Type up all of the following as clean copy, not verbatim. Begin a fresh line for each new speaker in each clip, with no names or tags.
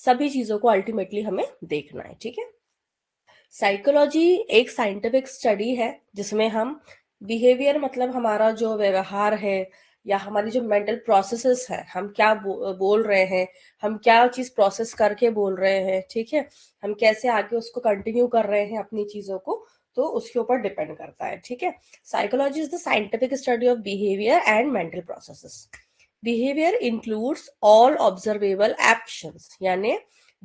सभी चीजों को अल्टीमेटली हमें देखना है, ठीक है। साइकोलॉजी एक साइंटिफिक स्टडी है जिसमें हम बिहेवियर मतलब हमारा जो व्यवहार है या हमारी जो मेंटल प्रोसेसेस है, हम क्या बोल रहे हैं, हम क्या चीज प्रोसेस करके बोल रहे हैं, ठीक है, हम कैसे आगे उसको कंटिन्यू कर रहे हैं अपनी चीजों को, तो उसके ऊपर डिपेंड करता है, ठीक है। Psychology is the scientific study of behaviour and mental processes. Behaviour includes all observable actions, यानी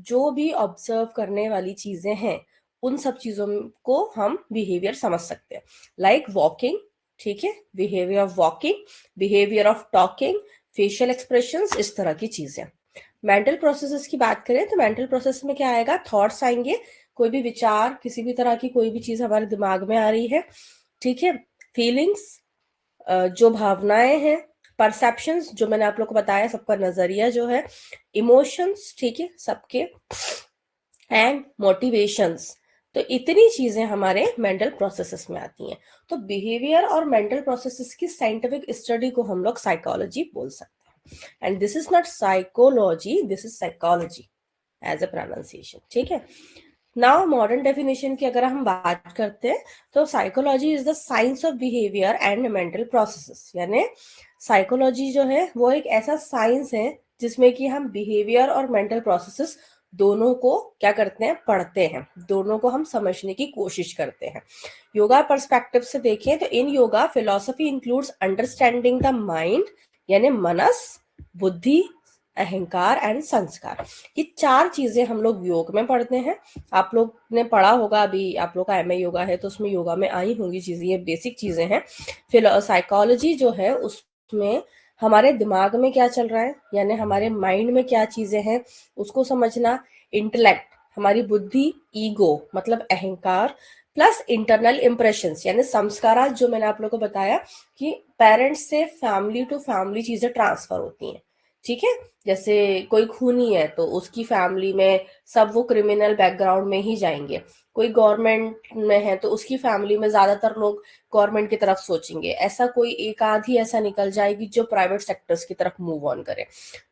जो भी ऑब्जर्व करने वाली चीजें हैं उन सब चीजों को हम बिहेवियर समझ सकते हैं। लाइक वॉकिंग, ठीक है, behaviour of walking, behaviour of talking, facial expressions, इस तरह की चीजें। मेंटल प्रोसेसेस की बात करें तो मेंटल प्रोसेस में क्या आएगा, थॉट्स आएंगे, कोई भी विचार, किसी भी तरह की कोई भी चीज हमारे दिमाग में आ रही है, ठीक है, फीलिंग्स, जो भावनाएं हैं, परसेप्शंस जो मैंने आप लोग को बताया, सबका नजरिया जो है, इमोशंस, ठीक है, सबके, एंड मोटिवेशंस। तो इतनी चीजें हमारे मेंटल प्रोसेसेस में आती हैं। तो बिहेवियर और मेंटल प्रोसेसेस की साइंटिफिक स्टडी को हम लोग साइकोलॉजी बोल सकते हैं। And this is not psychology, this is psychology as a pronunciation, ठीक है। नाउ मॉडर्न डेफिनेशन की अगर हम बात करते हैं तो psychology is the science of behaviour and mental processes, यानी साइकोलॉजी जो है वो एक ऐसा साइंस है जिसमें कि हम बिहेवियर और मेंटल प्रोसेसेस दोनों को क्या करते हैं, पढ़ते हैं, दोनों को हम समझने की कोशिश करते हैं। योगा पर्सपेक्टिव से देखें तो in yoga philosophy includes understanding the mind, यानी मनस, बुद्धि, अहंकार एंड संस्कार। ये चार चीजें हम लोग योग में पढ़ते हैं। आप लोग ने पढ़ा होगा, अभी आप लोग का एमए योगा है तो उसमें योगा में आई होंगी चीजें, ये बेसिक चीजें हैं। फिर साइकोलॉजी जो है उसमें हमारे दिमाग में क्या चल रहा है, यानी हमारे माइंड में क्या चीजें हैं उसको समझना। इंटेलेक्ट, हमारी बुद्धि, ईगो मतलब अहंकार, प्लस इंटरनल इम्प्रेशंस यानी संस्कार, जो मैंने आप लोगों को बताया कि पेरेंट्स से फैमिली टू फैमिली चीजें ट्रांसफर होती हैं, ठीक है। जैसे कोई खूनी है तो उसकी फैमिली में सब वो क्रिमिनल बैकग्राउंड में ही जाएंगे, कोई गवर्नमेंट में है तो उसकी फैमिली में ज्यादातर लोग गवर्नमेंट की तरफ सोचेंगे, ऐसा कोई एक आध ही ऐसा निकल जाएगी जो प्राइवेट सेक्टर्स की तरफ मूव ऑन करे।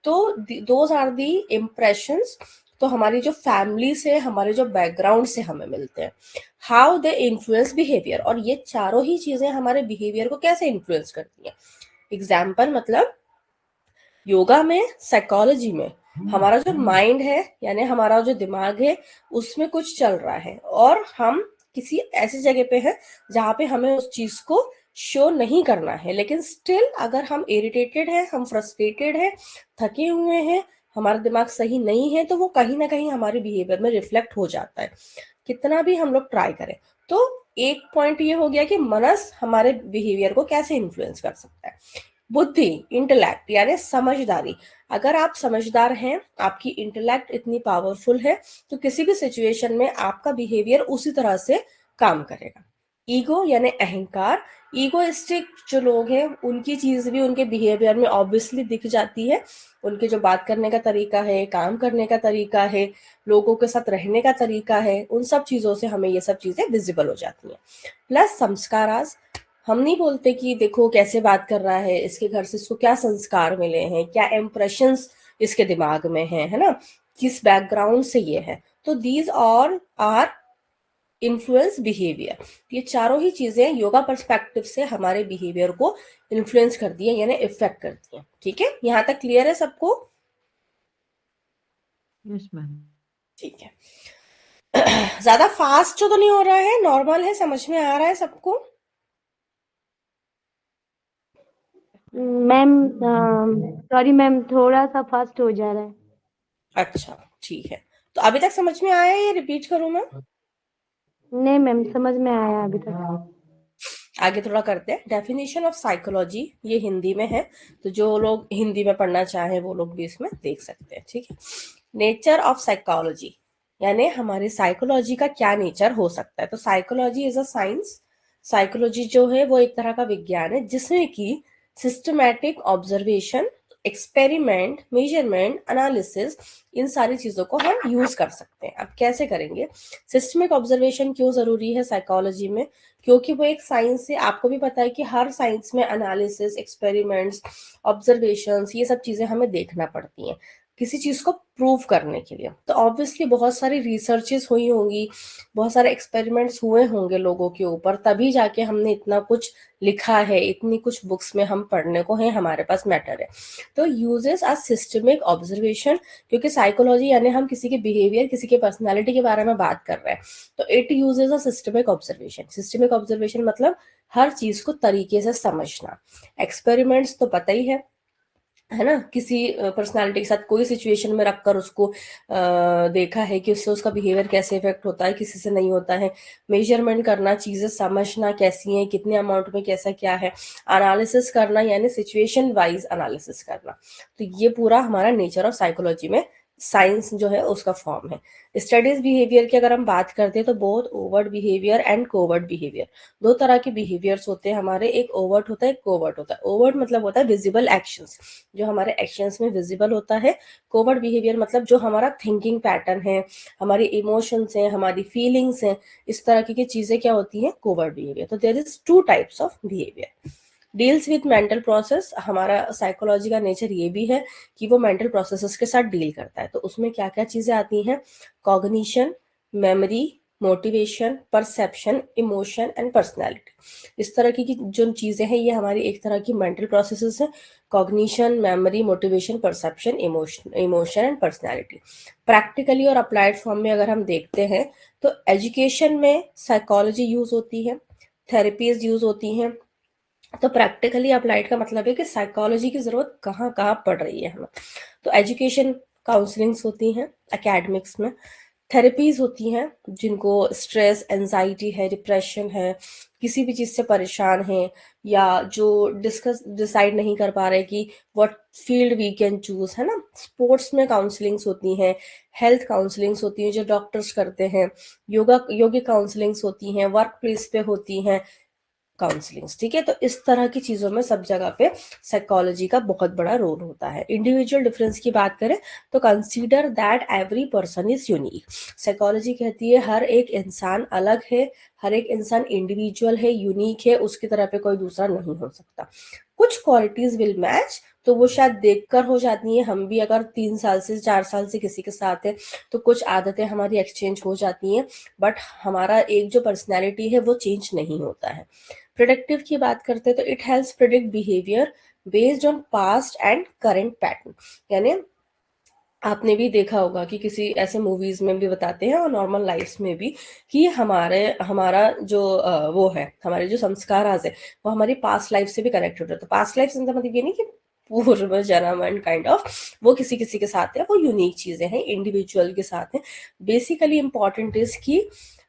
तो दोज आर दी इम्प्रेशंस, तो हमारी जो फैमिली से, हमारे जो बैकग्राउंड से हमें मिलते हैं। हाउ दे इन्फ्लुएंस बिहेवियर, और ये चारों ही चीजें हमारे बिहेवियर को कैसे इन्फ्लुएंस करती हैं। एग्जाम्पल मतलब योगा में, साइकोलॉजी में हमारा जो माइंड है यानी हमारा जो दिमाग है उसमें कुछ चल रहा है और हम किसी ऐसी जगह पे हैं जहां पे हमें उस चीज को शो नहीं करना है, लेकिन स्टिल अगर हम इरिटेटेड हैं, हम फ्रस्ट्रेटेड हैं, थके हुए हैं, हमारा दिमाग सही नहीं है, तो वो कहीं ना कहीं हमारे बिहेवियर में रिफ्लेक्ट हो जाता है, कितना भी हम लोग ट्राई करें। तो एक पॉइंट ये हो गया कि मनस हमारे बिहेवियर को कैसे इन्फ्लुएंस कर सकता है। बुद्धि, इंटेलेक्ट यानी समझदारी, अगर आप समझदार हैं, आपकी इंटेलेक्ट इतनी पावरफुल है तो किसी भी सिचुएशन में आपका बिहेवियर उसी तरह से काम करेगा। ईगो यानी अहंकार, ईगोइस्टिक जो लोग हैं उनकी चीज भी उनके बिहेवियर में ऑब्वियसली दिख जाती है, उनके जो बात करने का तरीका है, काम करने का तरीका है, लोगों के साथ रहने का तरीका है, उन सब चीजों से हमें ये सब चीजें विजिबल हो जाती हैं। प्लस संस्कारास, हम नहीं बोलते कि देखो कैसे बात कर रहा है, इसके घर से इसको क्या संस्कार मिले हैं, क्या इम्प्रेशंस इसके दिमाग में है ना, किस बैकग्राउंड से ये है। तो these all are influence behaviour. ये चारों ही चीजें योगा पर्सपेक्टिव से हमारे बिहेवियर को इन्फ्लुएंस करती है यानी इफेक्ट करती है, ठीक है। यहाँ तक क्लियर है सबको?
Yes ma'am.
ठीक है। ज्यादा फास्ट तो नहीं हो रहा है, नॉर्मल है, समझ में आ रहा है सबको?
मैम सॉरी मैम, थोड़ा सा फास्ट हो जा रहा है।
अच्छा ठीक है, तो अभी तक समझ में आया या रिपीट करूं मैं?
नहीं मैम, समझ में आया अभी तक।
आगे थोड़ा करते हैं। डेफिनेशन ऑफ साइकोलॉजी, ये हिंदी में है तो जो लोग हिंदी में पढ़ना चाहें वो लोग भी इसमें देख सकते हैं, ठीक है। नेचर ऑफ साइकोलॉजी, यानी हमारे साइकोलॉजी का क्या नेचर हो सकता है। तो psychology is a science, psychology जो है वो एक तरह का विज्ञान है जिसमें कि systematic observation, experiment, measurement, analysis, इन सारी चीजों को हम यूज कर सकते हैं। अब कैसे करेंगे? सिस्टमिक ऑब्जर्वेशन क्यों जरूरी है साइकोलॉजी में? क्योंकि वो एक साइंस है, आपको भी पता है कि हर साइंस में एनालिसिस, एक्सपेरिमेंट्स, ऑब्जर्वेशंस, ये सब चीजें हमें देखना पड़ती हैं। किसी चीज को प्रूव करने के लिए। तो ऑब्वियसली बहुत सारी रिसर्चेस हुई होंगी, बहुत सारे एक्सपेरिमेंट्स हुए होंगे लोगों के ऊपर, तभी जाके हमने इतना कुछ लिखा है, इतनी कुछ बुक्स में हम पढ़ने को है, हमारे पास मैटर है। तो यूजेस आर सिस्टमिक ऑब्जर्वेशन, क्योंकि साइकोलॉजी यानी हम किसी के बिहेवियर, किसी के पर्सनैलिटी के बारे में बात कर रहे हैं, तो it uses a systemic observation. Systemic observation मतलब हर चीज को तरीके से समझना। एक्सपेरिमेंट्स तो पता ही है ना, किसी पर्सनालिटी के साथ कोई सिचुएशन में रखकर उसको देखा है कि उससे उसका बिहेवियर कैसे इफेक्ट होता है, किसी से नहीं होता है। मेजरमेंट करना, चीजें समझना कैसी हैं, कितने अमाउंट में कैसा क्या है। एनालिसिस करना यानी सिचुएशन वाइज एनालिसिस करना। तो ये पूरा हमारा नेचर ऑफ साइकोलॉजी में साइंस जो है उसका फॉर्म है। स्टडीज बिहेवियर की अगर हम बात करते हैं तो बहुत overt behaviour and covert behaviour, दो तरह के बिहेवियर्स होते हैं हमारे, एक ओवर्ट होता है, एक कोवर्ट होता है। ओवर्ट मतलब होता है विजिबल एक्शंस, जो हमारे एक्शंस में विजिबल होता है। कोवर्ट बिहेवियर मतलब जो हमारा थिंकिंग पैटर्न है, हमारी इमोशंस हैं, हमारी फीलिंग्स हैं, इस तरह की चीजें क्या होती हैं, कोवर्ट बिहेवियर। तो there is two types of behaviour. Deals with mental process, हमारा साइकोलॉजी का नेचर ये भी है कि वो मेंटल प्रोसेसेस के साथ डील करता है। तो उसमें क्या क्या चीजें आती हैं, cognition, memory, motivation, perception, emotion and personality. इस तरह की जो चीजें हैं ये हमारी एक तरह की मेंटल प्रोसेसेस है। Cognition, memory, motivation, perception, emotion and personality. Practically और अप्लाइड फॉर्म में अगर हम देखते हैं तो एजुकेशन में साइकोलॉजी यूज होती है, थेरेपीज यूज होती हैं। तो प्रैक्टिकली अप्लाइड का मतलब है कि साइकोलॉजी की जरूरत कहाँ कहाँ पड़ रही है हमें। तो एजुकेशन काउंसलिंग्स होती हैं, एकेडमिक्स में थेरेपीज होती हैं, जिनको स्ट्रेस, एंजाइटी है, डिप्रेशन है, किसी भी चीज से परेशान है, या जो डिसाइड नहीं कर पा रहे कि what field we can choose, है ना। स्पोर्ट्स में काउंसलिंग्स होती हैं, हेल्थ काउंसलिंग्स होती हैं जो डॉक्टर्स करते हैं, योगिक काउंसलिंग्स होती हैं, वर्क प्लेस पे होती हैं काउंसलिंग्स, ठीक है। तो इस तरह की चीजों में सब जगह पे साइकोलॉजी का बहुत बड़ा रोल होता है। इंडिविजुअल डिफरेंस की बात करें तो consider that every person is unique. Psychology कहती है हर एक इंसान अलग है, हर एक इंसान इंडिविजुअल है, यूनिक है, उसकी तरह पे कोई दूसरा नहीं हो सकता। कुछ क्वालिटीज विल मैच, तो वो शायद देखकर हो जाती है। हम भी अगर 3 साल से 4 साल से किसी के साथ है तो कुछ आदतें हमारी एक्सचेंज हो जाती हैं, बट हमारा एक जो पर्सनैलिटी है वो चेंज नहीं होता है। प्रोडक्टिव की बात करते हैं तो it helps predict behaviour based on past and current pattern. यानी आपने भी देखा होगा कि किसी ऐसे मूवीज में भी बताते हैं और नॉर्मल लाइफ में भी कि हमारा जो वो है, हमारे जो संस्कार आज है वो हमारी पास्ट लाइफ से भी कनेक्टेड है। तो पास्ट लाइफ से मतलब ये नहीं कि पूर्व जन्म एंड काइंड ऑफ, वो किसी किसी के साथ है, वो यूनिक चीजें हैं, इंडिविजुअल के साथ है। बेसिकली इंपॉर्टेंट इज कि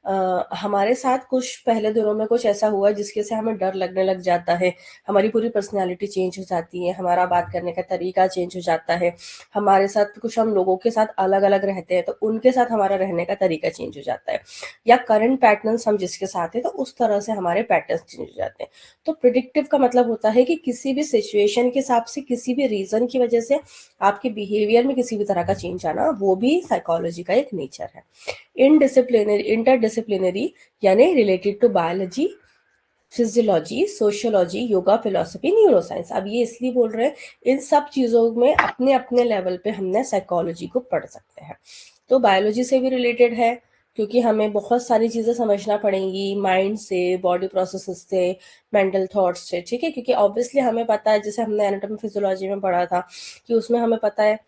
हमारे साथ कुछ पहले दिनों में कुछ ऐसा हुआ जिसके से हमें डर लगने लग जाता है, हमारी पूरी पर्सनैलिटी चेंज हो जाती है, हमारा बात करने का तरीका चेंज हो जाता है, हमारे साथ कुछ हम लोगों के साथ अलग अलग रहते हैं तो उनके साथ हमारा रहने का तरीका चेंज हो जाता है, या करंट पैटर्न्स हम जिसके साथ है तो उस तरह से हमारे पैटर्न्स चेंज हो जाते हैं। तो प्रिडिक्टिव का मतलब होता है कि किसी भी सिचुएशन के हिसाब से, किसी भी रीजन की वजह से आपके बिहेवियर में किसी भी तरह का चेंज आना, वो भी साइकोलॉजी का एक नेचर है। इंटरडिसिप्लिनरी यानी related to biology, physiology, sociology, yoga, philosophy, neuroscience. अब ये इसलिए बोल रहे हैं, इन सब चीजों में अपने अपने लेवल पे हमने साइकोलॉजी को पढ़ सकते हैं। तो बायोलॉजी से भी रिलेटेड है, क्योंकि हमें बहुत सारी चीजें समझना पड़ेंगी, माइंड से, बॉडी प्रोसेसेस से, मेंटल थॉट्स से, ठीक है। क्योंकि ऑब्वियसली हमें पता है, जैसे हमने एनाटॉमी फिजियोलॉजी में पढ़ा था कि उसमें हमें पता है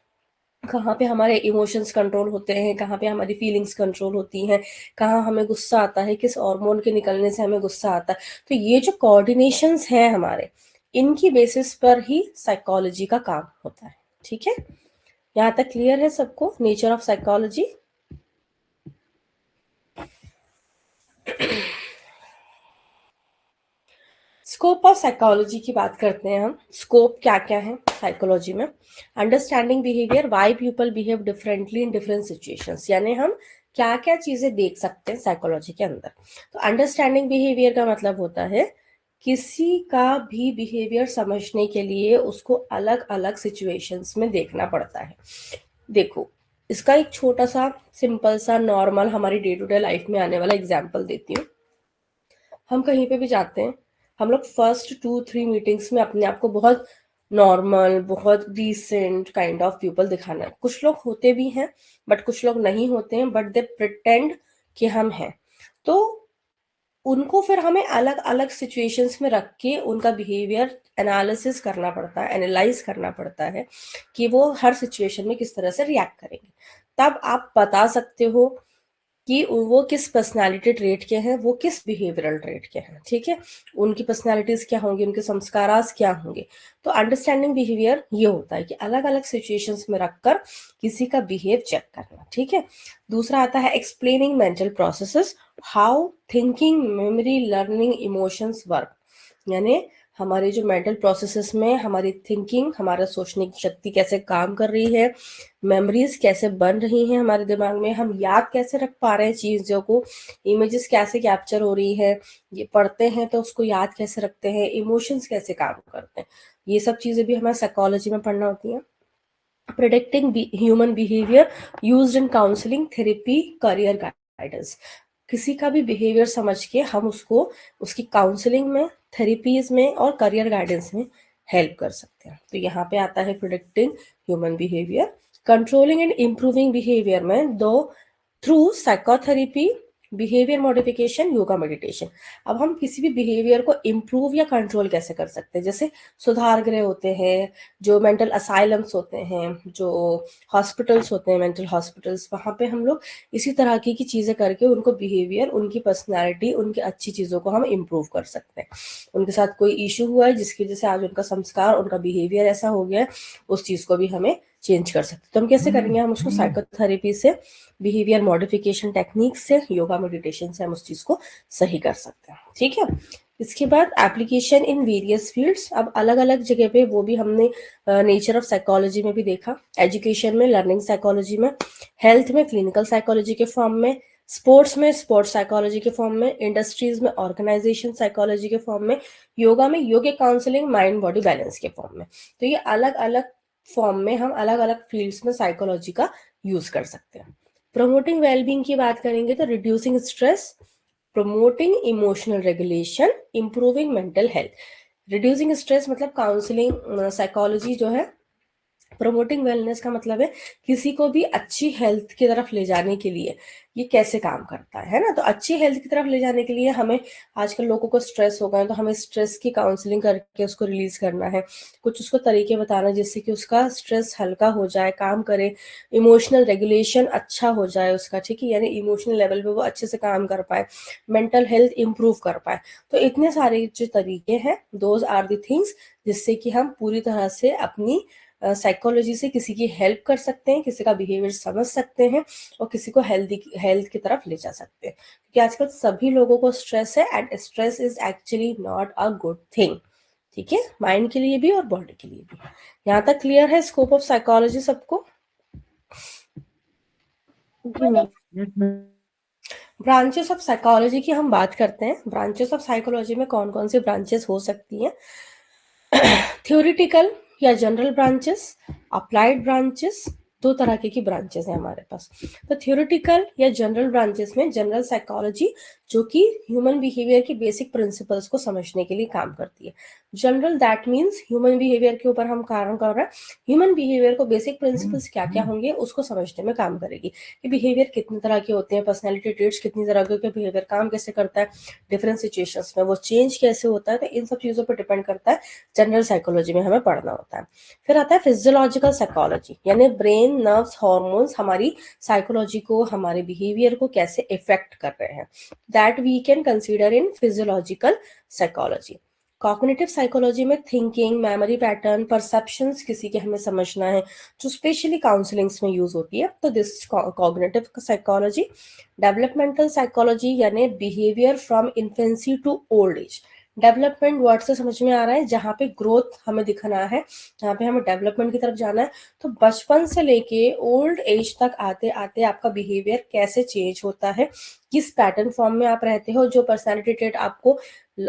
कहाँ पे हमारे इमोशंस कंट्रोल होते हैं, कहाँ पे हमारी फीलिंग्स कंट्रोल होती हैं, कहाँ हमें गुस्सा आता है, किस हार्मोन के निकलने से हमें गुस्सा आता है। तो ये जो कोऑर्डिनेशंस हैं हमारे, इनकी बेसिस पर ही साइकोलॉजी का काम होता है, ठीक है। यहाँ तक क्लियर है सबको nature of psychology. Scope of psychology की बात करते हैं हम। स्कोप क्या क्या है साइकोलॉजी में? Understanding behaviour, why people behave differently in different situations, यानी हम क्या क्या चीजें देख सकते हैं साइकोलॉजी के अंदर। तो अंडरस्टैंडिंग बिहेवियर का मतलब होता है किसी का भी बिहेवियर समझने के लिए उसको अलग अलग सिचुएशंस में देखना पड़ता है। देखो, इसका एक छोटा सा सिंपल सा नॉर्मल हमारी डे टू डे लाइफ में आने वाला एग्जाम्पल देती हूँ। हम कहीं पे भी जाते हैं, हम लोग फर्स्ट 2-3 मीटिंग्स में अपने आप को बहुत नॉर्मल, बहुत डिसेंट काइंड ऑफ पीपल दिखाना। कुछ लोग होते भी हैं बट कुछ लोग नहीं होते हैं, बट दे प्रिटेंड कि हम हैं। तो उनको फिर हमें अलग अलग सिचुएशंस में रख के उनका बिहेवियर एनालिसिस करना पड़ता है, एनालाइज करना पड़ता है कि वो हर सिचुएशन में किस तरह से रिएक्ट करेंगे। तब आप बता सकते हो कि वो किस पर्सनालिटी ट्रेट के हैं, वो किस बिहेवियरल ट्रेट के हैं, ठीक है। उनकी पर्सनालिटीज क्या होंगी, उनके संस्कारास क्या होंगे। तो अंडरस्टैंडिंग बिहेवियर ये होता है कि अलग अलग सिचुएशंस में रखकर किसी का बिहेव चेक करना, ठीक है। दूसरा आता है explaining mental processes, how thinking, memory, learning, emotions work. यानी हमारे जो मेंटल प्रोसेसेस में हमारी थिंकिंग, हमारा सोचने की शक्ति कैसे काम कर रही है, मेमोरीज कैसे बन रही हैं हमारे दिमाग में, हम याद कैसे रख पा रहे हैं चीजों को, इमेजेस कैसे कैप्चर हो रही है, ये पढ़ते हैं तो उसको याद कैसे रखते हैं, इमोशंस कैसे काम करते हैं, ये सब चीजें भी हमें साइकोलॉजी में पढ़ना होती हैं। Predicting human behaviour used in counselling, therapy, career guidance. किसी का भी बिहेवियर समझ के हम उसको उसकी काउंसलिंग में, थेरेपीज में और करियर गाइडेंस में हेल्प कर सकते हैं। तो यहाँ पे आता है predicting human behaviour. Controlling and improving behaviour में दो, through psychotherapy, behaviour modification, yoga, meditation. अब हम किसी भी बिहेवियर को इम्प्रूव या कंट्रोल कैसे कर सकते हैं, जैसे सुधार गृह होते हैं, जो मेंटल असाइलम्स होते हैं, जो हॉस्पिटल्स होते हैं, मेंटल हॉस्पिटल्स, वहाँ पे हम लोग इसी तरह की चीज़ें करके उनको बिहेवियर, उनकी पर्सनैलिटी, उनकी अच्छी चीज़ों को हम इम्प्रूव कर सकते हैं। उनके साथ कोई इशू हुआ है जिसकी वजह से आज उनका संस्कार, उनका बिहेवियर ऐसा हो गया है, उस चीज़ को भी हमें चेंज कर सकते हैं। तो हम कैसे करेंगे, हम उसको साइकोथेरेपी से, बिहेवियर मॉडिफिकेशन टेक्निक से, योगा मेडिटेशन से हम उस चीज़ को सही कर सकते हैं, ठीक है। इसके बाद एप्लीकेशन इन वेरियस फील्ड्स। अब अलग अलग जगह पे वो भी हमने नेचर ऑफ साइकोलॉजी में भी देखा, एजुकेशन में लर्निंग साइकोलॉजी में, हेल्थ में क्लिनिकल साइकोलॉजी के फॉर्म में, स्पोर्ट्स में स्पोर्ट्स साइकोलॉजी के फॉर्म में, इंडस्ट्रीज में ऑर्गेनाइजेशन साइकोलॉजी के फॉर्म में, योगा में योगिक काउंसलिंग, माइंड बॉडी बैलेंस के फॉर्म में। तो ये अलग अलग फॉर्म में हम अलग अलग फील्ड्स में साइकोलॉजी का यूज कर सकते हैं। प्रमोटिंग वेलबींग की बात करेंगे तो reducing stress, promoting emotional regulation, improving mental health. Reducing stress मतलब काउंसलिंग साइकोलॉजी जो है, प्रमोटिंग वेलनेस का मतलब है किसी को भी अच्छी हेल्थ की तरफ ले जाने के लिए ये कैसे काम करता है ना। तो अच्छी हेल्थ की तरफ ले जाने के लिए हमें, आजकल लोगों को स्ट्रेस हो गया है तो हमें स्ट्रेस की काउंसलिंग करके उसको रिलीज करना है, कुछ उसको तरीके बताना जिससे कि उसका स्ट्रेस हल्का हो जाए, काम करे, इमोशनल रेगुलेशन अच्छा हो जाए उसका, ठीक है, यानी इमोशनल लेवल पे वो अच्छे से काम कर पाए, मेंटल हेल्थ इंप्रूव कर पाए। तो इतने सारे जो तरीके हैं, दोज आर द थिंग्स जिससे कि हम पूरी तरह से अपनी साइकोलॉजी से किसी की हेल्प कर सकते हैं, किसी का बिहेवियर समझ सकते हैं और किसी को हेल्थ की तरफ ले जा सकते हैं। क्योंकि आजकल सभी लोगों को स्ट्रेस है and stress is actually not a good thing, ठीक है, माइंड के लिए भी और बॉडी के लिए भी। यहाँ तक क्लियर है स्कोप ऑफ साइकोलॉजी सबको?
जी मैम।
ब्रांचेस ऑफ साइकोलॉजी की हम बात करते हैं। ब्रांचेस ऑफ साइकोलॉजी में कौन कौन सी ब्रांचेस हो सकती हैं? थ्योरेटिकल या जनरल ब्रांचेस, अप्लाइड ब्रांचेस, दो तरह की ब्रांचेस हैं हमारे पास। तो थ्योरेटिकल या जनरल ब्रांचेस में जनरल साइकोलॉजी जो कि ह्यूमन बिहेवियर की बेसिक प्रिंसिपल्स को समझने के लिए काम करती है। General that means human behaviour के ऊपर हम काम कर रहे हैं, ह्यूमन बिहेवियर को बेसिक प्रिंसिपल्स क्या क्या होंगे उसको समझने में काम करेगी कि बिहेवियर कितने तरह के होते हैं, पर्सनैलिटी ट्रेट्स कितनी तरह के, बिहेवियर काम कैसे करता है, डिफरेंट सिचुएशंस में वो चेंज कैसे होता है। तो इन सब चीजों पर डिपेंड करता है, जनरल साइकोलॉजी में हमें पढ़ना होता है। फिर आता है फिजियोलॉजिकल साइकोलॉजी, यानी ब्रेन, नर्व्स, हार्मोन्स हमारी साइकोलॉजी को, हमारे बिहेवियर को कैसे इफेक्ट कर रहे हैं, that we can consider in physiological psychology. Cognitive psychology में थिंकिंग, मेमोरी पैटर्न, परसेप्शंस किसी के हमें समझना है, जो स्पेशली काउंसलिंग्स में यूज होती है, तो this cognitive psychology. Developmental psychology यानी behaviour from infancy to old age. Development word से समझ में आ रहा है जहाँ पे ग्रोथ हमें दिखना है, जहाँ पे हमें डेवलपमेंट की तरफ जाना है। तो बचपन से लेके ओल्ड एज तक आते आते आपका बिहेवियर कैसे चेंज होता है, किस पैटर्न फॉर्म में आप रहते हो, जो पर्सनालिटी ट्रेट आपको,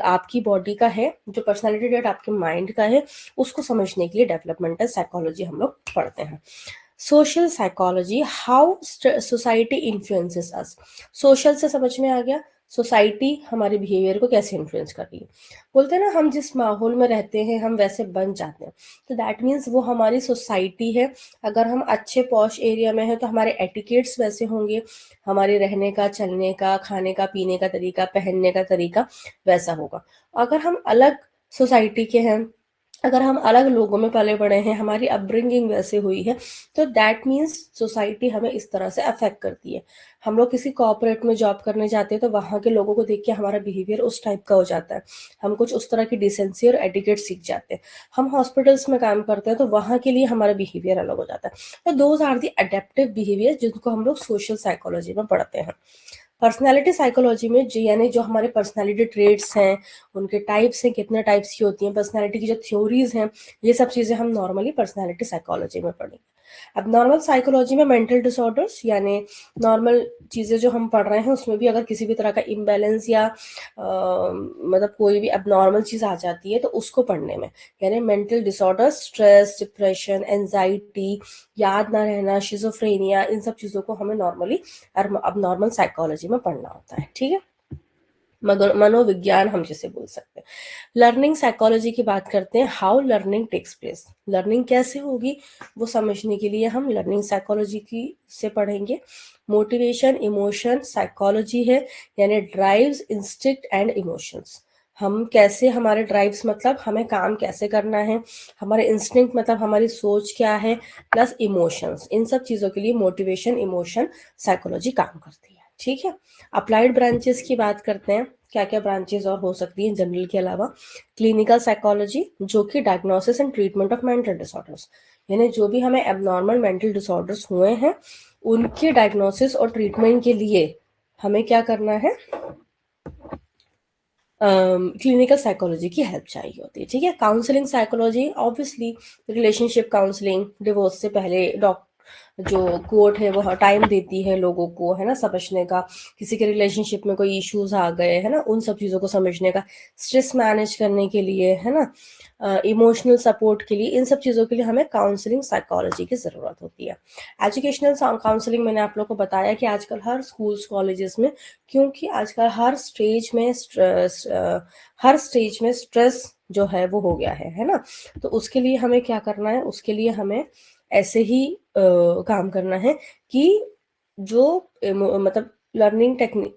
आपकी बॉडी का है, जो पर्सनालिटी ट्रेट आपके माइंड का है, उसको समझने के लिए डेवलपमेंटल साइकोलॉजी हम लोग पढ़ते हैं। Social psychology, how society influences us. Social से समझ में आ गया, सोसाइटी हमारे बिहेवियर को कैसे इन्फ्लुएंस कर रही है। बोलते हैं ना, हम जिस माहौल में रहते हैं हम वैसे बन जाते हैं, तो दैट मीन्स वो हमारी सोसाइटी है। अगर हम अच्छे पॉश एरिया में हैं तो हमारे एटिकेट्स वैसे होंगे, हमारे रहने का, चलने का, खाने का, पीने का तरीका, पहनने का तरीका वैसा होगा। अगर हम अलग सोसाइटी के हैं, अगर हम अलग लोगों में पले बड़े हैं, हमारी अपब्रिंगिंग वैसे हुई है, तो दैट मीन्स सोसाइटी हमें इस तरह से अफेक्ट करती है। हम लोग किसी कॉर्पोरेट में जॉब करने जाते हैं तो वहाँ के लोगों को देख के हमारा बिहेवियर उस टाइप का हो जाता है, हम कुछ उस तरह की डिसेंसी और एटिकेट सीख जाते हैं। हम हॉस्पिटल्स में काम करते हैं तो वहाँ के लिए हमारा बिहेवियर अलग हो जाता है। तो those are the adaptive behaviour जिनको हम लोग सोशल साइकोलॉजी में पढ़ते हैं। पर्सनैलिटी साइकोलॉजी में यानी जो हमारे पर्सनैलिटी ट्रेड्स हैं, उनके टाइप्स हैं, कितने टाइप्स की होती हैं, पर्सनैलिटी की जो थ्योरीज हैं, ये सब चीज़ें हम नॉर्मली पर्सनैलिटी साइकोलॉजी में पढ़ेंगे। अब नॉर्मल साइकोलॉजी में मेंटल डिसऑर्डर्स यानी नॉर्मल चीज़ें जो हम पढ़ रहे हैं उसमें भी अगर किसी भी तरह का इम्बैलेंस या मतलब कोई भी अब नॉर्मल चीज़ आ जाती है तो उसको पढ़ने में, यानी mental disorders, stress, depression, anxiety, याद ना रहना, शिजोफ्रेनिया, इन सब चीज़ों को हमें नॉर्मली अब नॉर्मल साइकोलॉजी में पढ़ना होता है। ठीक है, मनोविज्ञान हम जिसे बोल सकते हैं। लर्निंग साइकोलॉजी की बात करते हैं, how learning takes place, learning कैसे होगी वो समझने के लिए हम लर्निंग साइकोलॉजी की से पढ़ेंगे। मोटिवेशन इमोशन साइकोलॉजी है, यानी ड्राइव्स, इंस्टिंक्ट एंड इमोशंस। हम कैसे, हमारे ड्राइव्स मतलब हमें काम कैसे करना है, हमारे इंस्टिंक्ट मतलब हमारी सोच क्या है, प्लस इमोशंस, इन सब चीज़ों के लिए मोटिवेशन इमोशन साइकोलॉजी काम करती है। ठीक है, अप्लाइड ब्रांचेस की बात करते हैं, क्या क्या ब्रांचेस और हो सकती हैं जनरल के अलावा। क्लिनिकल साइकोलॉजी जो कि diagnosis and treatment of mental disorders, यानी जो भी हमें एबनॉर्मल मेंटल डिसऑर्डर्स हुए हैं उनके डायग्नोसिस और ट्रीटमेंट के लिए हमें क्या करना है, क्लिनिकल साइकोलॉजी की हेल्प चाहिए होती है। ठीक है, counselling psychology obviously relationship counselling, divorce से पहले जो कोर्ट है वो टाइम देती है लोगों को, है ना, समझने का, किसी के रिलेशनशिप में कोई इश्यूज आ गए, है ना, उन सब चीज़ों को समझने का, स्ट्रेस मैनेज करने के लिए, है ना, इमोशनल सपोर्ट के लिए, इन सब चीज़ों के लिए हमें काउंसलिंग साइकोलॉजी की ज़रूरत होती है। एजुकेशनल काउंसलिंग मैंने आप लोग को बताया कि आजकल हर स्कूल्स कॉलेजेस में, क्योंकि आजकल हर स्टेज में स्ट्रेस जो है वो हो गया है ना, तो उसके लिए हमें क्या करना है, उसके लिए हमें ऐसे ही काम करना है कि जो मतलब लर्निंग टेक्निक,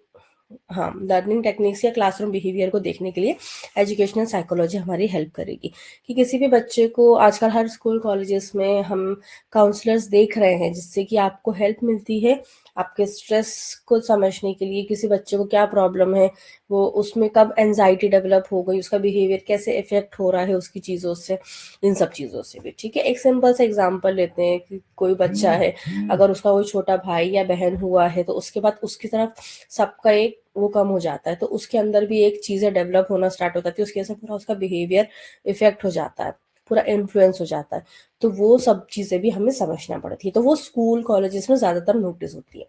हाँ, लर्निंग टेक्निक्स या क्लासरूम बिहेवियर को देखने के लिए एजुकेशनल साइकोलॉजी हमारी हेल्प करेगी। कि किसी भी बच्चे को आजकल हर स्कूल कॉलेजेस में हम काउंसलर्स देख रहे हैं, जिससे कि आपको हेल्प मिलती है आपके स्ट्रेस को समझने के लिए, किसी बच्चे को क्या प्रॉब्लम है, वो उसमें कब एनजाइटी डेवलप हो गई, उसका बिहेवियर कैसे इफेक्ट हो रहा है उसकी चीज़ों से, इन सब चीज़ों से भी। ठीक है, एक सिंपल सा एग्जांपल लेते हैं कि कोई बच्चा है, अगर उसका कोई छोटा भाई या बहन हुआ है तो उसके बाद उसकी तरफ सबका एक वो कम हो जाता है, तो उसके अंदर भी एक चीज़ें डेवलप होना स्टार्ट हो जाती है, उसकी वजह से पूरा उसका बिहेवियर इफेक्ट हो जाता है, पूरा इन्फ्लुएंस हो जाता है। तो वो सब चीज़ें भी हमें समझना पड़ती है, तो वो स्कूल कॉलेजेस में ज़्यादातर नोटिस होती है,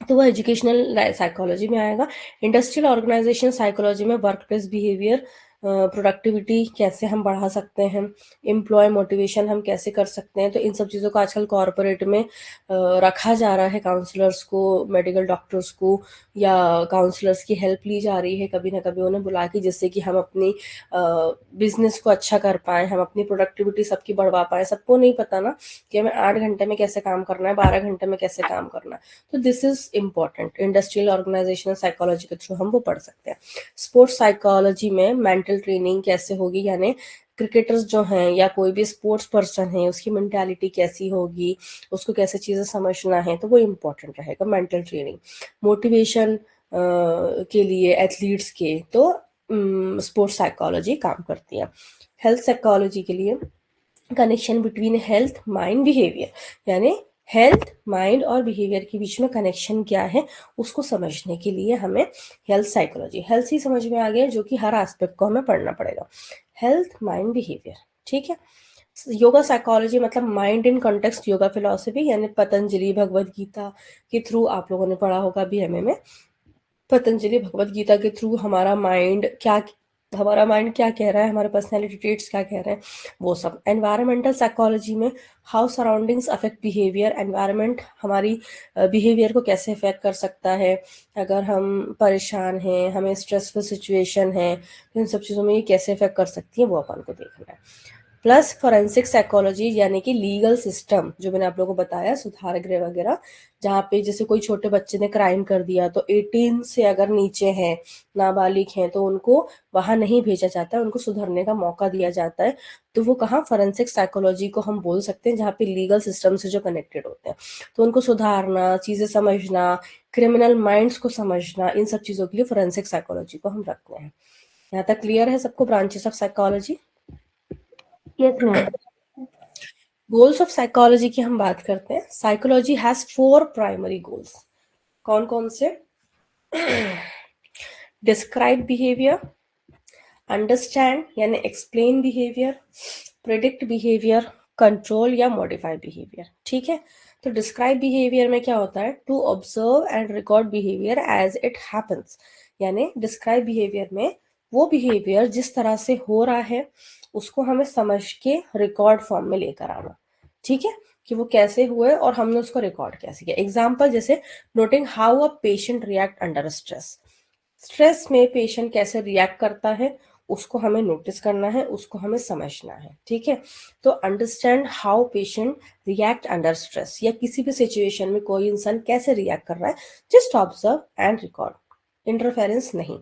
तो वो एजुकेशनल साइकोलॉजी में आएगा। इंडस्ट्रियल ऑर्गेनाइजेशन साइकोलॉजी में वर्क प्लेस बिहेवियर, प्रोडक्टिविटी कैसे हम बढ़ा सकते हैं, एम्प्लॉय मोटिवेशन हम कैसे कर सकते हैं, तो इन सब चीज़ों को आजकल कॉरपोरेट में रखा जा रहा है, काउंसलर्स को, मेडिकल डॉक्टर्स को, या काउंसलर्स की हेल्प ली जा रही है कभी ना कभी उन्हें बुला के, जिससे कि हम अपनी बिजनेस को अच्छा कर पाएँ, हम अपनी प्रोडक्टिविटी सबकी बढ़वा पाएँ। सबको नहीं पता ना कि हमें 8 घंटे में कैसे काम करना है, 12 घंटे में कैसे काम करना है, तो this is important. Industrial organisational psychology के थ्रू हम वो पढ़ सकते हैं। स्पोर्ट्स साइकोलॉजी में मेंटल ट्रेनिंग कैसे होगी, यानी क्रिकेटर्स जो हैं या कोई भी स्पोर्ट्स पर्सन है उसकी मेंटालिटी कैसी होगी, उसको कैसे चीज़ें समझना है, तो वो इम्पोर्टेंट रहेगा मेंटल ट्रेनिंग। मोटिवेशन के लिए एथलीट्स के तो स्पोर्ट्स साइकोलॉजी काम करती है। हेल्थ साइकोलॉजी के लिए connection between health mind behaviour, यानी हेल्थ माइंड और बिहेवियर के बीच में कनेक्शन क्या है उसको समझने के लिए हमें हेल्थ साइकोलॉजी, हेल्थ ही समझ में आ गया जो कि हर एस्पेक्ट को हमें पढ़ना पड़ेगा, हेल्थ माइंड बिहेवियर। ठीक है, योगा साइकोलॉजी मतलब mind in context yoga philosophy, यानी पतंजलि भगवत गीता के थ्रू आप लोगों ने पढ़ा होगा बीएमए में, पतंजलि भगवत गीता के थ्रू हमारा माइंड क्या हमारा माइंड क्या कह रहा है, हमारे पर्सनैलिटी ट्रेट्स क्या कह रहे हैं, वो सब। एनवायरमेंटल साइकोलॉजी में how surroundings affect behaviour, environment हमारी बिहेवियर को कैसे अफेक्ट कर सकता है। अगर हम परेशान हैं, हमें स्ट्रेसफुल सिचुएशन है, तो इन सब चीज़ों में ये कैसे अफेक्ट कर सकती है, वो अपन को देखना है। प्लस फॉरेंसिक साइकोलॉजी यानी कि लीगल सिस्टम, जो मैंने आप लोगों को बताया, सुधार गृह वगैरह, जहाँ पे जैसे कोई छोटे बच्चे ने क्राइम कर दिया तो 18 से अगर नीचे हैं, नाबालिग हैं, तो उनको वहां नहीं भेजा जाता है, उनको सुधरने का मौका दिया जाता है। तो वो कहाँ, फॉरेंसिक साइकोलॉजी को हम बोल सकते हैं, जहाँ पे लीगल सिस्टम से जो कनेक्टेड होते हैं। तो उनको सुधारना, चीजें समझना, क्रिमिनल माइंड्स को समझना, इन सब चीजों के लिए फॉरेंसिक साइकोलॉजी को हम रखते हैं। यहाँ तक क्लियर है सबको branches of psychology?
Yes ma'am.
Goals of psychology की हम बात करते हैं। Psychology has 4 primary goals. कौन कौन से? डिस्क्राइब बिहेवियर, अंडरस्टैंड यानी explain behaviour, predict behaviour, control या मॉडिफाई बिहेवियर। ठीक है, तो डिस्क्राइब बिहेवियर में क्या होता है? To observe and record behaviour as it happens. यानी डिस्क्राइब बिहेवियर में वो बिहेवियर जिस तरह से हो रहा है उसको हमें समझ के रिकॉर्ड फॉर्म में लेकर आना। ठीक है, कि वो कैसे हुए और हमने उसको रिकॉर्ड कैसे किया। एग्जाम्पल जैसे noting how a patient react under stress. Stress में पेशेंट कैसे रिएक्ट करता है उसको हमें नोटिस करना है, उसको हमें समझना है। ठीक है, तो understand how patient react under stress, या किसी भी सिचुएशन में कोई इंसान कैसे रिएक्ट कर रहा है, just observe and record, interference नहीं,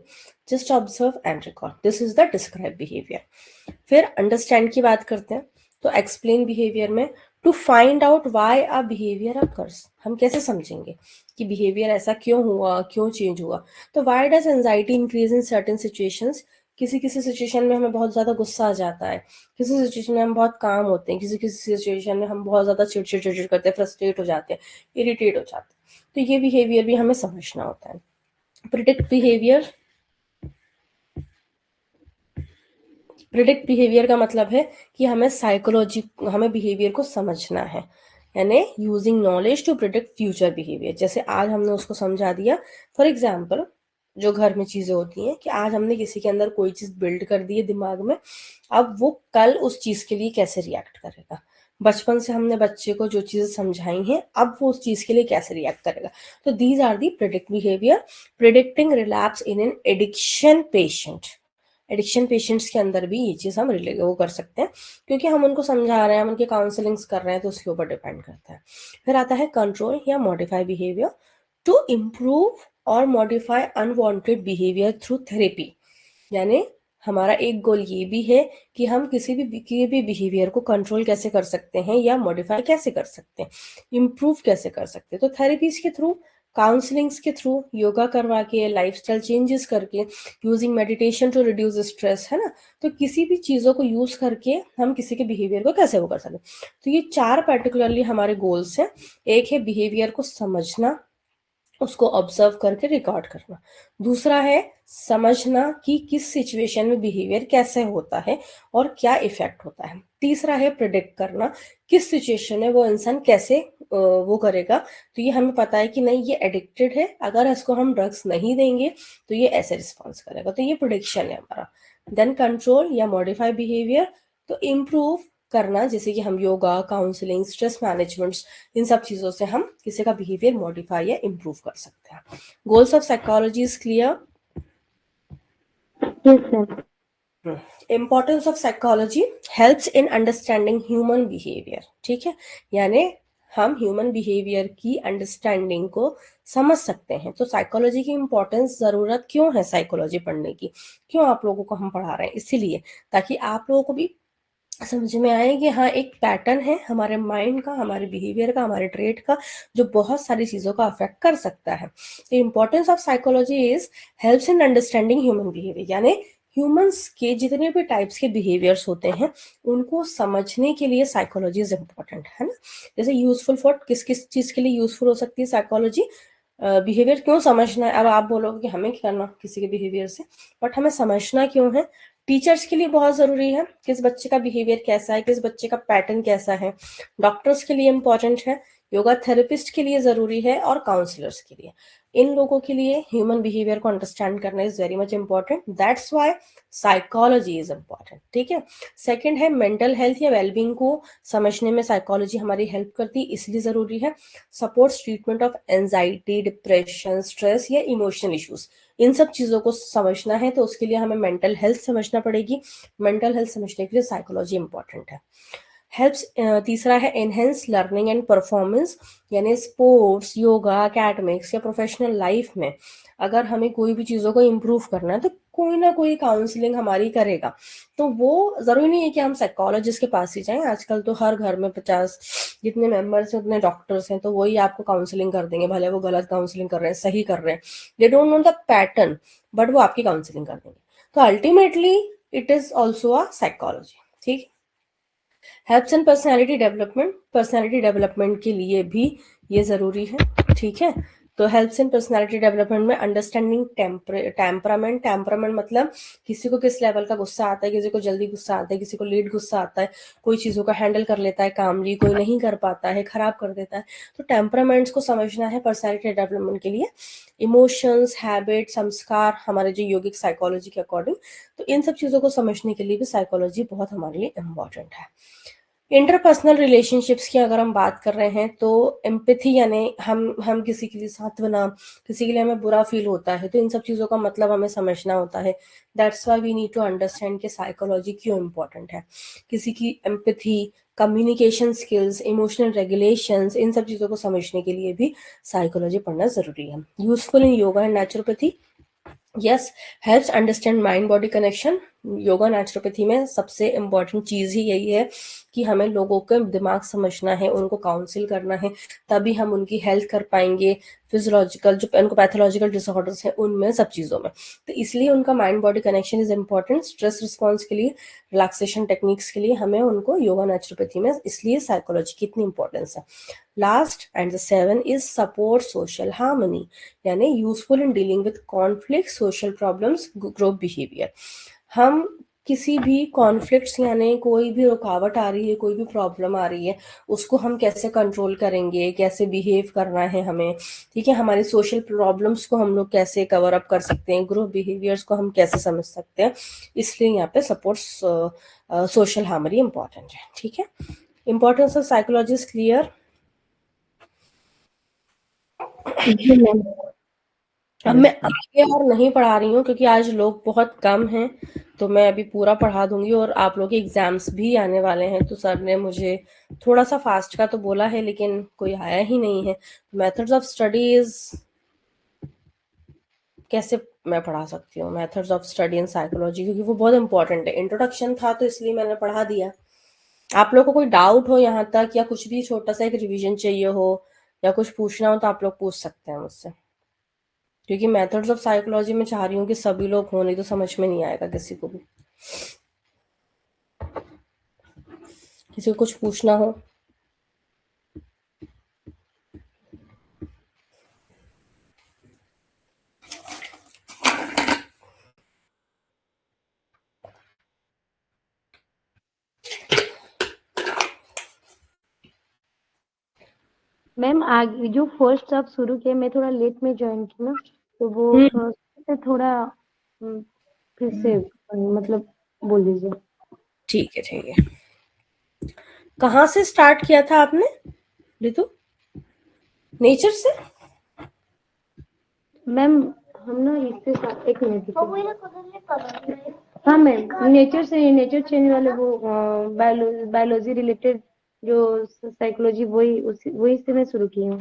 just observe and record, this is the describe behaviour. फिर अंडरस्टैंड की बात करते हैं, तो एक्सप्लेन बिहेवियर में to find out why a behaviour occurs, हम कैसे समझेंगे कि बिहेवियर ऐसा क्यों हुआ, क्यों चेंज हुआ। तो why does anxiety increase in certain situations, किसी किसी सिचुएशन में हमें बहुत ज्यादा गुस्सा आ जाता है, किसी सिचुएशन में हम बहुत काम होते हैं, किसी किसी सिचुएशन में हम बहुत ज्यादा चिड़चिड़ चिड़चिड़ करते हैं, फ्रस्ट्रेट हो जाते हैं, इरिटेट हो जाते हैं। तो ये बिहेवियर भी हमें समझना होता है। प्रिडिक्ट बिहेवियर, प्रिडिक्ट बिहेवियर का मतलब है कि हमें साइकोलॉजी, हमें बिहेवियर को समझना है, यानी using knowledge to predict future behaviour. जैसे आज हमने उसको समझा दिया, फॉर एग्जाम्पल जो घर में चीजें होती हैं कि आज हमने किसी के अंदर कोई चीज बिल्ड कर दी है दिमाग में, अब वो कल उस चीज के लिए कैसे रिएक्ट करेगा। बचपन से हमने बच्चे को जो चीजें समझाई हैं, अब वो उस चीज के लिए कैसे रिएक्ट करेगा। तो these are the predict behaviour. Predicting relapse in an addiction patient, addiction patients के अंदर भी ये चीज हम वो कर सकते हैं, क्योंकि हम उनको समझा रहे हैं, हम उनके काउंसलिंग्स कर रहे हैं, तो उसके ऊपर डिपेंड करता है। फिर आता है कंट्रोल या मॉडिफाई बिहेवियर, टू इम्प्रूव और modify unwanted behaviour through therapy. यानी हमारा एक गोल ये भी है कि हम किसी भी बिहेवियर को कंट्रोल कैसे कर सकते हैं या मॉडिफाई कैसे कर सकते हैं, इम्प्रूव कैसे कर सकते हैं। तो थेरेपीज के थ्रू, काउंसलिंग्स के थ्रू, योगा करवा के, लाइफस्टाइल चेंजेस करके, using meditation to reduce stress, है ना। तो किसी भी चीजों को यूज करके हम किसी के बिहेवियर को कैसे वो कर सकते हैं। तो ये 4 पर्टिकुलरली हमारे गोल्स हैं। एक है बिहेवियर को समझना, उसको ऑब्जर्व करके रिकॉर्ड करना। दूसरा है समझना कि किस सिचुएशन में बिहेवियर कैसे होता है और क्या इफेक्ट होता है। तीसरा है प्रिडिक्ट करना, किस सिचुएशन में वो इंसान कैसे वो करेगा। तो ये हमें पता है कि नहीं, ये एडिक्टेड है, अगर इसको हम ड्रग्स नहीं देंगे तो ये ऐसे रिस्पॉन्स करेगा, तो ये प्रिडिक्शन है हमारा। देन कंट्रोल या मॉडिफाई बिहेवियर, तो इम्प्रूव करना, जैसे कि हम योगा, काउंसलिंग, स्ट्रेस मैनेजमेंट, इन सब चीजों से हम किसी का बिहेवियर मॉडिफाई या इम्प्रूव कर सकते हैं। Goals of psychology is clear.
Yes sir.
Importance of psychology helps in understanding human behaviour. ठीक है, यानी हम ह्यूमन बिहेवियर की अंडरस्टैंडिंग को समझ सकते हैं। तो साइकोलॉजी की इंपॉर्टेंस, जरूरत क्यों है साइकोलॉजी पढ़ने की, क्यों आप लोगों को हम पढ़ा रहे हैं, इसीलिए ताकि आप लोगों को भी समझ में आए कि हाँ, एक पैटर्न है हमारे माइंड का, हमारे बिहेवियर का, हमारे ट्रेट का, जो बहुत सारी चीजों का अफेक्ट कर सकता है। तो importance of psychology is helps in understanding human behaviour, यानी ह्यूमंस के जितने भी टाइप्स के बिहेवियर्स होते हैं उनको समझने के लिए साइकोलॉजी इज इम्पोर्टेंट, है ना। जैसे यूजफुल फॉर किस किस चीज के लिए यूजफुल हो सकती है साइकोलॉजी, बिहेवियर क्यों समझना है। अब आप बोलोगे कि हमें क्या करना किसी के बिहेवियर से, बट हमें समझना क्यों है। टीचर्स के लिए बहुत जरूरी है, किस बच्चे का बिहेवियर कैसा है, किस बच्चे का पैटर्न कैसा है। डॉक्टर्स के लिए इम्पोर्टेंट है योगा थेरेपिस्ट के लिए जरूरी है और काउंसलर्स के लिए। इन लोगों के लिए ह्यूमन बिहेवियर को अंडरस्टैंड करना is very much important, that's why psychology is important, ठीक है। सेकंड है मेंटल हेल्थ या वेलबींग को समझने में साइकोलॉजी हमारी हेल्प करती है, इसलिए जरूरी है। Supports treatment of anxiety, depression, stress या इमोशनल इश्यूज, इन सब चीजों को समझना है तो उसके लिए हमें मेंटल हेल्थ समझना पड़ेगी। मेंटल हेल्थ समझने के लिए साइकोलॉजी इंपॉर्टेंट है। हेल्प्स, तीसरा है एनहेंस लर्निंग एंड परफॉर्मेंस, यानी स्पोर्ट्स, योगा, एकेडमिक्स या प्रोफेशनल लाइफ में अगर हमें कोई भी चीज़ों को इम्प्रूव करना है तो कोई ना कोई काउंसलिंग हमारी करेगा। तो वो जरूरी नहीं है कि हम साइकोलॉजिस्ट के पास ही जाएं, आजकल तो हर घर में 50 जितने मेंबर्स हैं उतने डॉक्टर्स हैं, तो वही आपको काउंसलिंग कर देंगे, भले वो गलत काउंसलिंग कर रहे हैं सही कर रहे हैं, they don't know the pattern, but वो आपकी काउंसलिंग कर देंगे। तो ultimately it is also a psychology, ठीक है। Helps in personality development, personality development के लिए भी ये जरूरी है, ठीक है। तो हेल्प्स इन पर्सनैलिटी डेवलपमेंट में अंडरस्टैंडिंग टेम्परामेंट, टेम्परामेंट मतलब किसी को किस लेवल का गुस्सा आता है, किसी को जल्दी गुस्सा आता है, किसी को लेट गुस्सा आता है, कोई चीजों का हैंडल कर लेता है कामली, कोई नहीं कर पाता है, खराब कर देता है। तो टेम्परामेंट्स को समझना है पर्सनैलिटी डेवलपमेंट के लिए। इमोशंस, हैबिट, संस्कार हमारे जो योगिक साइकोलॉजी के अकॉर्डिंग, तो इन सब चीजों को समझने के लिए भी साइकोलॉजी बहुत हमारे लिए इम्पोर्टेंट है। इंटरपर्सनल रिलेशनशिप्स की अगर हम बात कर रहे हैं तो एम्पैथी, यानी हम किसी के लिए सांत्वना, किसी के लिए हमें बुरा फील होता है तो इन सब चीज़ों का मतलब हमें समझना होता है। That's why we need to understand कि साइकोलॉजी क्यों इम्पोर्टेंट है। किसी की empathy, communication skills, emotional regulations, इन सब चीज़ों को समझने के लिए भी साइकोलॉजी पढ़ना जरूरी है। Useful in yoga and naturopathy, yes, helps understand mind body connection. Yoga naturopathy में सबसे इम्पॉर्टेंट चीज ही यही है कि हमें लोगों के दिमाग समझना है, उनको काउंसिल करना है, तभी हम उनकी हेल्थ कर पाएंगे। फिजियोलॉजिकल जो उनको पैथोलॉजिकल डिसऑर्डर्स हैं उनमें, सब चीज़ों में, तो इसलिए उनका mind body connection is important. Stress response के लिए, रिलैक्सेशन टेक्निक्स के लिए हमें उनको योगा नेचुरोपैथी में, इसलिए साइकोलॉजी की इतनी इंपॉर्टेंस है। Last and the seven is support social harmony, यानी useful in dealing with conflict, social problems, group behaviour. हम किसी भी कॉन्फ्लिक्ट्स, यानी कोई भी रुकावट आ रही है, कोई भी प्रॉब्लम आ रही है, उसको हम कैसे कंट्रोल करेंगे, कैसे बिहेव करना है हमें, ठीक है। हमारी सोशल प्रॉब्लम्स को हम लोग कैसे कवर अप कर सकते हैं, ग्रुप बिहेवियर्स को हम कैसे समझ सकते हैं, इसलिए यहाँ पे सपोर्ट सोशल हार्मनी इंपॉर्टेंट है, ठीक है। Importance of psychology is clear.
जी मैम।
अब मैं आगे और नहीं पढ़ा रही हूँ क्योंकि आज लोग बहुत कम हैं, तो मैं अभी पूरा पढ़ा दूंगी और आप लोग के एग्जाम्स भी आने वाले हैं, तो सर ने मुझे थोड़ा सा फास्ट का तो बोला है लेकिन कोई आया ही नहीं है। मेथड्स ऑफ स्टडीज कैसे मैं पढ़ा सकती हूँ, methods of study in psychology, क्योंकि वो बहुत इंपॉर्टेंट है। इंट्रोडक्शन था तो इसलिए मैंने पढ़ा दिया। आप लोग को कोई डाउट हो यहाँ तक, या कुछ भी छोटा सा एक रिवीजन चाहिए हो या कुछ पूछना हो तो आप लोग पूछ सकते हैं मुझसे, क्योंकि मेथड्स ऑफ साइकोलॉजी में चाह रही हूँ कि सभी लोग हों, नहीं तो समझ में नहीं आएगा किसी को भी। किसी को कुछ पूछना हो।
मैम आगे जो फर्स्ट आप शुरू किए, मैं थोड़ा लेट में ज्वाइन की ना, तो वो से थोड़ा फिर से मतलब बोल दीजिए।
ठीक है, ठीक है। कहाँ से स्टार्ट किया था आपने रितु? नेचर से?
मैम हम ना इसके साथ एक मिनट। हाँ मैम, नेचर से, नेचर चेंज वाले वो बायोलॉजी रिलेटेड जो साइकोलॉजी, वही से मैं शुरू की हूँ।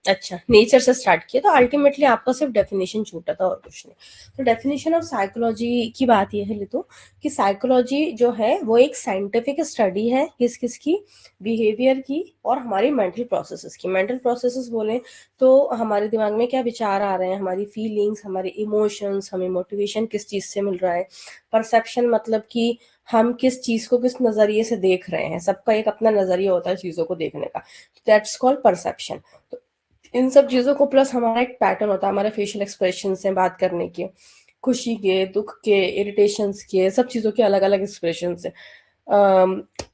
अच्छा, नेचर से स्टार्ट किया, तो अल्टीमेटली आपका सिर्फ डेफिनेशन छूटा था और कुछ नहीं। तो डेफिनेशन ऑफ साइकोलॉजी की बात यह है लितो कि साइकोलॉजी जो है वो एक साइंटिफिक स्टडी है, किस किस की, बिहेवियर की और हमारी मेंटल प्रोसेसेस की। मेंटल प्रोसेसेस बोले तो हमारे दिमाग में क्या विचार आ रहे हैं, हमारी फीलिंग्स, हमारे इमोशंस, हमें मोटिवेशन किस चीज से मिल रहा है। परसेप्शन मतलब कि हम किस चीज को किस नजरिए से देख रहे हैं, सबका एक अपना नजरिया होता है चीजों को देखने का, दैट्स कॉल्ड परसेप्शन। इन सब चीजों को प्लस हमारा एक पैटर्न होता है, हमारे फेशियल एक्सप्रेशन से बात करने के, खुशी के, दुख के, इरिटेशंस के, सब चीजों के अलग अलग एक्सप्रेशन से।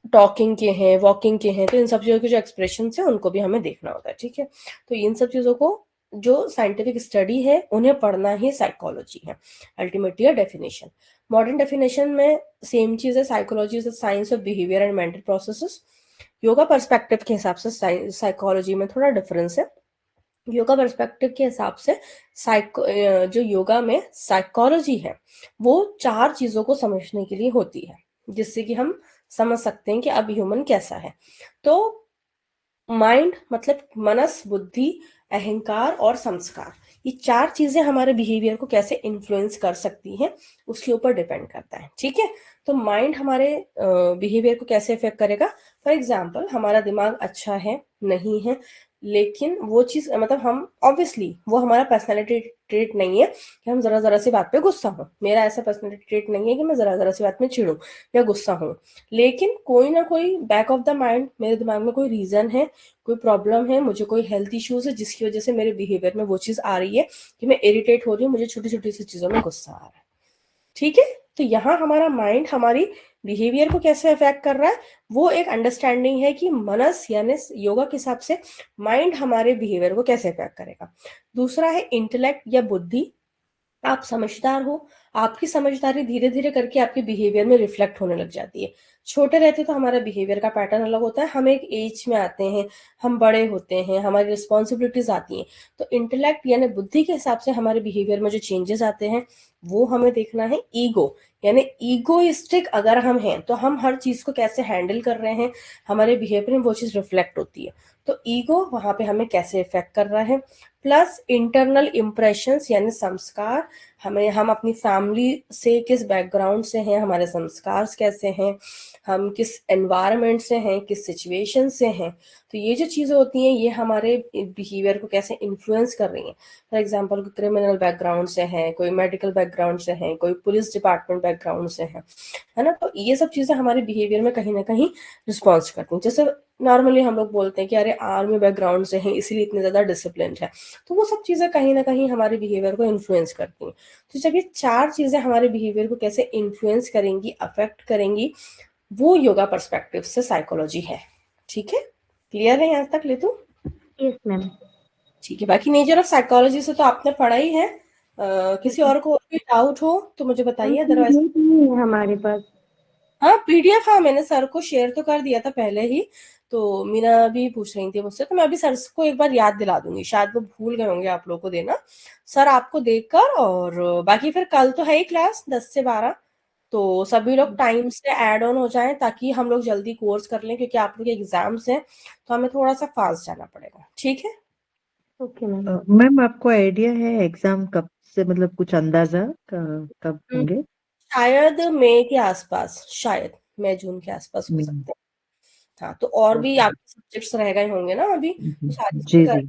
टॉकिंग के हैं, वॉकिंग के हैं, तो इन सब चीज़ों के जो एक्सप्रेशन है उनको भी हमें देखना होता है, ठीक है। तो इन सब चीज़ों को जो साइंटिफिक स्टडी है उन्हें पढ़ना ही साइकोलॉजी है अल्टीमेटली। डेफिनेशन, मॉडर्न डेफिनेशन में सेम चीज़ है, psychology is the science of behaviour and mental processes. Yoga perspective के हिसाब से साइकोलॉजी में थोड़ा डिफरेंस है। योगा पर्सपेक्टिव के हिसाब से जो योगा में साइकोलॉजी है वो 4 चीजों को समझने के लिए होती है, जिससे कि हम समझ सकते हैं कि अब ह्यूमन कैसा है। तो माइंड मतलब मनस, बुद्धि, अहंकार और संस्कार, ये 4 चीजें हमारे बिहेवियर को कैसे इन्फ्लुएंस कर सकती हैं उसके ऊपर डिपेंड करता है, ठीक है। तो माइंड हमारे बिहेवियर को कैसे इफेक्ट करेगा? फॉर एग्जाम्पल, हमारा दिमाग अच्छा है नहीं है, लेकिन वो चीज मतलब हम ऑब्वियसली वो हमारा पर्सनैलिटी ट्रेट नहीं है कि हम जरा जरा सी बात पे गुस्सा हो। मेरा ऐसा पर्सनैलिटी ट्रेट नहीं है कि मैं जरा जरा सी बात में चिढ़ूं या गुस्सा हूं, लेकिन कोई ना कोई बैक ऑफ द माइंड मेरे दिमाग में कोई रीजन है, कोई प्रॉब्लम है, मुझे कोई हेल्थ इश्यूज है जिसकी वजह से मेरे बिहेवियर में वो चीज आ रही है कि मैं इरिटेट हो रही हूँ, मुझे छोटी छोटी सी चीजों में गुस्सा आ रहा है, ठीक है। तो यहाँ हमारा माइंड हमारी बिहेवियर को कैसे अफेक्ट कर रहा है, वो एक अंडरस्टैंडिंग है कि मनस यानी योगा के हिसाब से माइंड हमारे बिहेवियर को कैसे अफेक्ट करेगा। दूसरा है इंटेलेक्ट या बुद्धि। आप समझदार हो, आपकी समझदारी धीरे धीरे करके आपके बिहेवियर में रिफ्लेक्ट होने लग जाती है। छोटे रहते तो हमारा बिहेवियर का पैटर्न अलग होता है, हम एक एज में आते हैं, हम बड़े होते हैं, हमारी रिस्पॉन्सिबिलिटीज आती हैं, तो इंटेलेक्ट यानी बुद्धि के हिसाब से हमारे बिहेवियर में जो चेंजेस आते हैं वो हमें देखना है। ईगो यानी ईगोइस्टिक अगर हम हैं तो हम हर चीज को कैसे हैंडल कर रहे हैं, हमारे बिहेवियर में वो चीज रिफ्लेक्ट होती है। तो ईगो वहां पे हमें कैसे इफेक्ट कर रहा है। प्लस इंटरनल इम्प्रेशंस यानी संस्कार, हम अपनी फैमिली से किस बैकग्राउंड से हैं, हमारे संस्कार कैसे हैं, हम किस एनवायरनमेंट से हैं, किस सिचुएशन से हैं, तो ये जो चीजें होती हैं ये हमारे बिहेवियर को कैसे इन्फ्लुएंस कर रही हैं। फॉर एग्जांपल, कोई क्रिमिनल बैकग्राउंड से है, कोई मेडिकल बैकग्राउंड से है, कोई पुलिस डिपार्टमेंट बैकग्राउंड से है ना। तो ये सब चीजें हमारे बिहेवियर में कहीं ना कहीं रिस्पॉन्स करती हैं। जैसे नॉर्मली हम लोग बोलते हैं कि अरे आर्मी बैकग्राउंड से हैं इसीलिए इतने ज्यादा डिसिप्लिन है, तो वो सब चीजें कहीं ना कहीं हमारे बिहेवियर को इन्फ्लुएंस करती हैं। तो जब ये 4 चीजें हमारे बिहेवियर को कैसे इन्फ्लुएंस करेंगी, अफेक्ट करेंगी, वो योगा पर्सपेक्टिव से साइकोलॉजी है, ठीक है। क्लियर है यहाँ तक ले तो?
Yes ma'am.
ठीक है, बाकी नेचर ऑफ साइकोलॉजी से तो आपने पढ़ा ही है। किसी और को और भी डाउट हो तो मुझे बताइए, अदरवाइज
नहीं है हमारे पास।
हाँ पीडीएफ, हाँ मैंने सर को शेयर तो कर दिया था पहले ही, तो मीना भी पूछ रही थी मुझसे, तो मैं अभी सर को एक बार याद दिला दूंगी, शायद वो भूल गए होंगे आप लोगों को देना। सर आपको देकर, और बाकी फिर कल तो है ही क्लास 10 से 12, तो सभी लोग टाइम से ऐड ऑन हो जाएं ताकि हम लोग जल्दी कोर्स कर लें, क्योंकि आप लोग के एग्जाम्स हैं तो हमें थोड़ा सा फास्ट जाना पड़ेगा, ठीक है।
Okay ma'am.
मैम आपको आइडिया है एग्जाम कब से, मतलब कुछ अंदाजा कब होंगे?
शायद मई के आसपास, शायद मई जून के आसपास हो
हम्म,
सकते हैं। हाँ, तो और भी
ओके।
आपके सब्जेक्ट्स रह गए होंगे ना अभी, तो सारी चीजें
जी जी।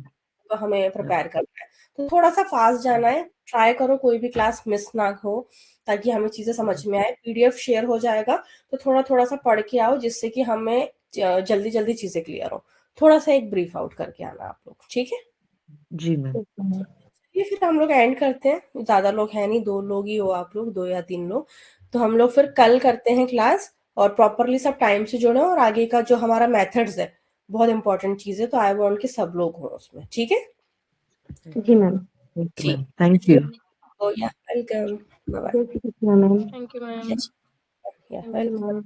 तो हमें प्रिपेयर करना है, तो थोड़ा सा फास्ट जाना है। ट्राई करो कोई भी क्लास मिस ना हो, ताकि हमें चीजें समझ में आए। पीडीएफ शेयर हो जाएगा तो थोड़ा थोड़ा सा पढ़ के आओ, जिससे कि हमें जल्दी जल्दी चीजें क्लियर हो। थोड़ा सा एक ब्रीफ आउट करके आना आप लोग, ठीक है।
जी मैम।
ये फिर हम लोग एंड करते हैं, ज्यादा लोग हैं नहीं, 2 लोग ही हो आप लोग, 2 या 3 लोग, तो हम लोग फिर कल करते हैं क्लास, और प्रॉपरली सब टाइम से जुड़े, और आगे का जो हमारा मेथड्स है बहुत इंपॉर्टेंट चीज है, तो आई वांट कि सब लोग हो उसमें, ठीक है।
जी मैम।
ओके
ठीक,
मैम, थैंक यू।
ओ या वेलकम, बाय बाय।
जय Shri Krishna ma'am.
Thank you ma'am.
या
थैंक यू
वेलकम।
मैम।